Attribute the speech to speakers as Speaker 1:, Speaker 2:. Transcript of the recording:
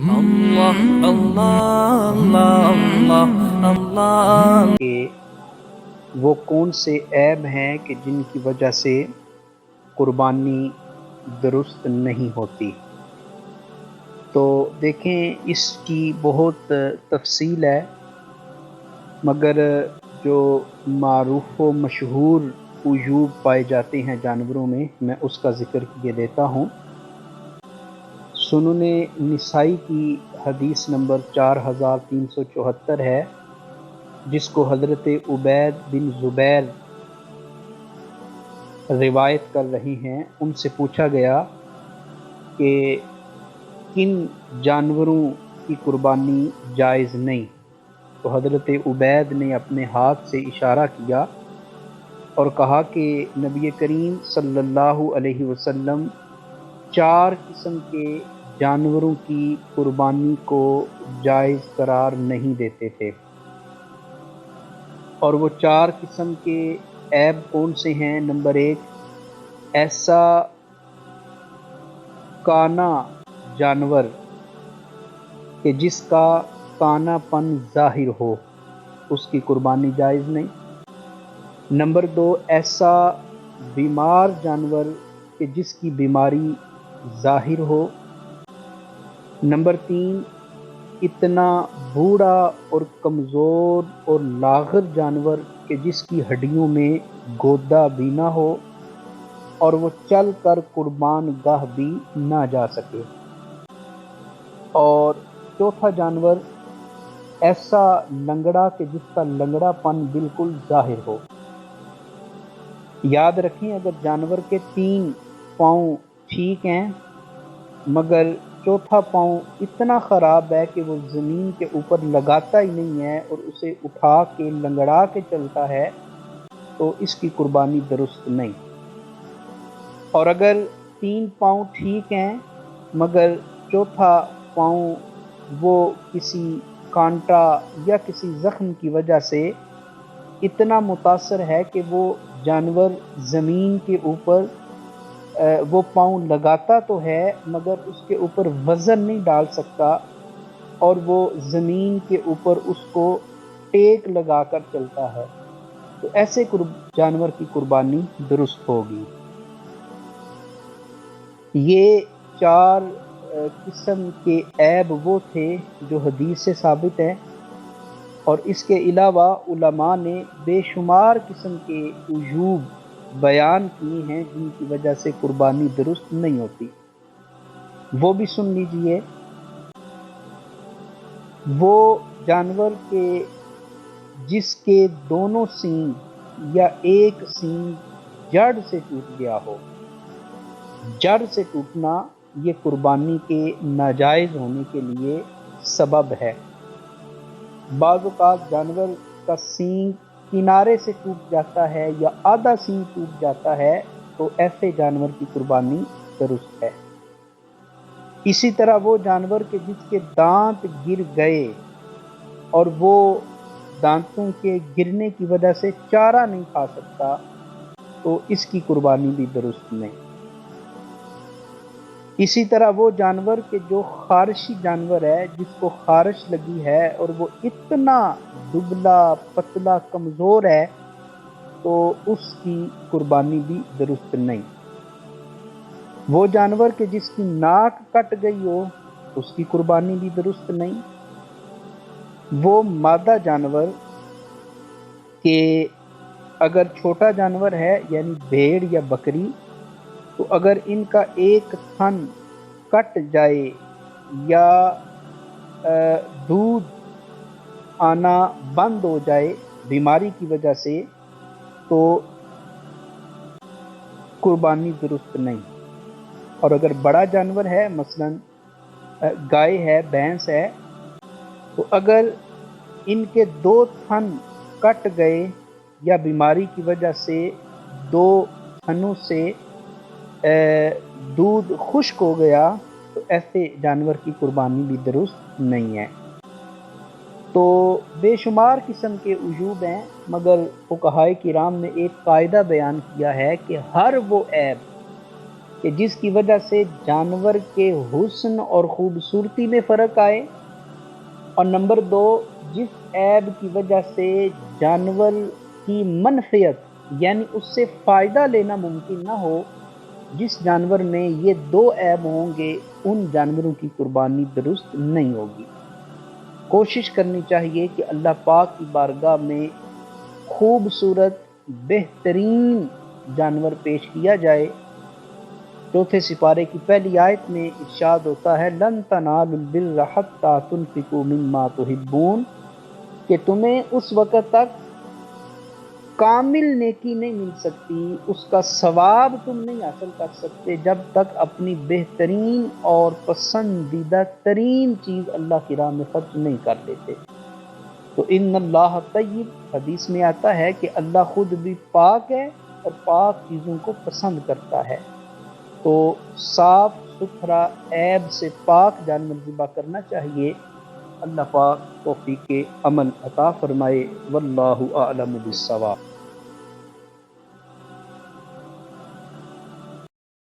Speaker 1: اللہ اللہ اللہ اللہ
Speaker 2: کہ وہ کون سے عیب ہیں کہ جن کی وجہ سے قربانی درست نہیں ہوتی۔ تو دیکھیں اس کی بہت تفصیل ہے، مگر جو معروف و مشہور عیوب پائے جاتے ہیں جانوروں میں اس کا ذکر کیے دیتا ہوں۔ سنن نسائی کی حدیث نمبر 4374 ہے، جس کو حضرت عبید بن زبیر روایت کر رہی ہیں۔ ان سے پوچھا گیا کہ کن جانوروں کی قربانی جائز نہیں، تو حضرت عبید نے اپنے ہاتھ سے اشارہ کیا اور کہا کہ نبی کریم صلی اللہ علیہ وسلم 4 قسم کے جانوروں کی قربانی کو جائز قرار نہیں دیتے تھے، اور وہ 4 قسم کے عیب کون سے ہیں؟ نمبر 1، ایسا کانا جانور کہ جس کا کانا پن ظاہر ہو، اس کی قربانی جائز نہیں۔ نمبر 2، ایسا بیمار جانور کہ جس کی بیماری ظاہر ہو۔ نمبر 3، اتنا بوڑھا اور کمزور اور لاغر جانور کہ جس کی ہڈیوں میں گودا بھی نہ ہو اور وہ چل کر قربان گاہ بھی نہ جا سکے۔ اور چوتھا جانور، ایسا لنگڑا کہ جس کا لنگڑا پن بالکل ظاہر ہو۔ یاد رکھیں، اگر جانور کے 3 پاؤں ٹھیک ہیں مگر چوتھا پاؤں اتنا خراب ہے کہ وہ زمین کے اوپر لگاتا ہی نہیں ہے اور اسے اٹھا کے لنگڑا کے چلتا ہے، تو اس کی قربانی درست نہیں۔ اور اگر 3 پاؤں ٹھیک ہیں مگر چوتھا پاؤں وہ کسی کانٹا یا کسی زخم کی وجہ سے اتنا متاثر ہے کہ وہ جانور زمین کے اوپر وہ پاؤں لگاتا تو ہے مگر اس کے اوپر وزن نہیں ڈال سکتا، اور وہ زمین کے اوپر اس کو ٹیک لگا کر چلتا ہے، تو ایسے جانور کی قربانی درست ہوگی۔ یہ 4 قسم کے عیب وہ تھے جو حدیث سے ثابت ہیں، اور اس کے علاوہ علماء نے بے شمار قسم کے عیوب بیان کیے ہیں جن کی وجہ سے قربانی درست نہیں ہوتی۔ وہ بھی سن لیجئے۔ وہ جانور کے جس کے دونوں سینگ یا ایک سینگ جڑ سے ٹوٹ گیا ہو۔ جڑ سے ٹوٹنا یہ قربانی کے ناجائز ہونے کے لیے سبب ہے۔ بعض اوقات جانور کا سینگ کنارے سے ٹوٹ جاتا ہے یا آدھا سینگ ٹوٹ جاتا ہے، تو ایسے جانور کی قربانی درست ہے۔ اسی طرح وہ جانور کے جس کے دانت گر گئے اور وہ دانتوں کے گرنے کی وجہ سے چارہ نہیں کھا سکتا، تو اس کی قربانی بھی درست نہیں۔ اسی طرح وہ جانور کے جو خارشی جانور ہے، جس کو خارش لگی ہے اور وہ اتنا دبلا پتلا کمزور ہے، تو اس کی قربانی بھی درست نہیں۔ وہ جانور کے جس کی ناک کٹ گئی ہو، اس کی قربانی بھی درست نہیں۔ وہ مادہ جانور کہ اگر چھوٹا جانور ہے یعنی بھیڑ یا بکری، تو اگر ان کا ایک تھن کٹ جائے یا دودھ آنا بند ہو جائے بیماری کی وجہ سے، تو قربانی درست نہیں۔ اور اگر بڑا جانور ہے، مثلا گائے ہے، بھینس ہے، تو اگر ان کے 2 تھن کٹ گئے یا بیماری کی وجہ سے 2 تھنوں سے دودھ خشک ہو گیا، تو ایسے جانور کی قربانی بھی درست نہیں ہے۔ تو بے شمار قسم کے عیوب ہیں، مگر فقہائے کرام نے ایک قاعدہ بیان کیا ہے کہ ہر وہ عیب کہ جس کی وجہ سے جانور کے حسن اور خوبصورتی میں فرق آئے، اور نمبر دو، جس عیب کی وجہ سے جانور کی منفعت یعنی اس سے فائدہ لینا ممکن نہ ہو، جس جانور میں یہ دو عیب ہوں گے ان جانوروں کی قربانی درست نہیں ہوگی۔ کوشش کرنی چاہیے کہ اللہ پاک کی بارگاہ میں خوبصورت بہترین جانور پیش کیا جائے۔ چوتھے سپارے کی پہلی آیت میں ارشاد ہوتا ہے لن تنالوا البر حتى تنفقوا مما تحبون، کہ تمہیں اس وقت تک کامل نیکی نہیں مل سکتی، اس کا ثواب تم نہیں حاصل کر سکتے جب تک اپنی بہترین اور پسندیدہ ترین چیز اللہ کی راہ میں خرچ نہیں کر لیتے۔ تو ان اللہ طیب، حدیث میں آتا ہے کہ اللہ خود بھی پاک ہے اور پاک چیزوں کو پسند کرتا ہے۔ تو صاف ستھرا عیب سے پاک جانور ذبح کرنا چاہیے۔ اللہ پاک توفیق عمل عطا فرمائے، واللہ اعلم بالصواب۔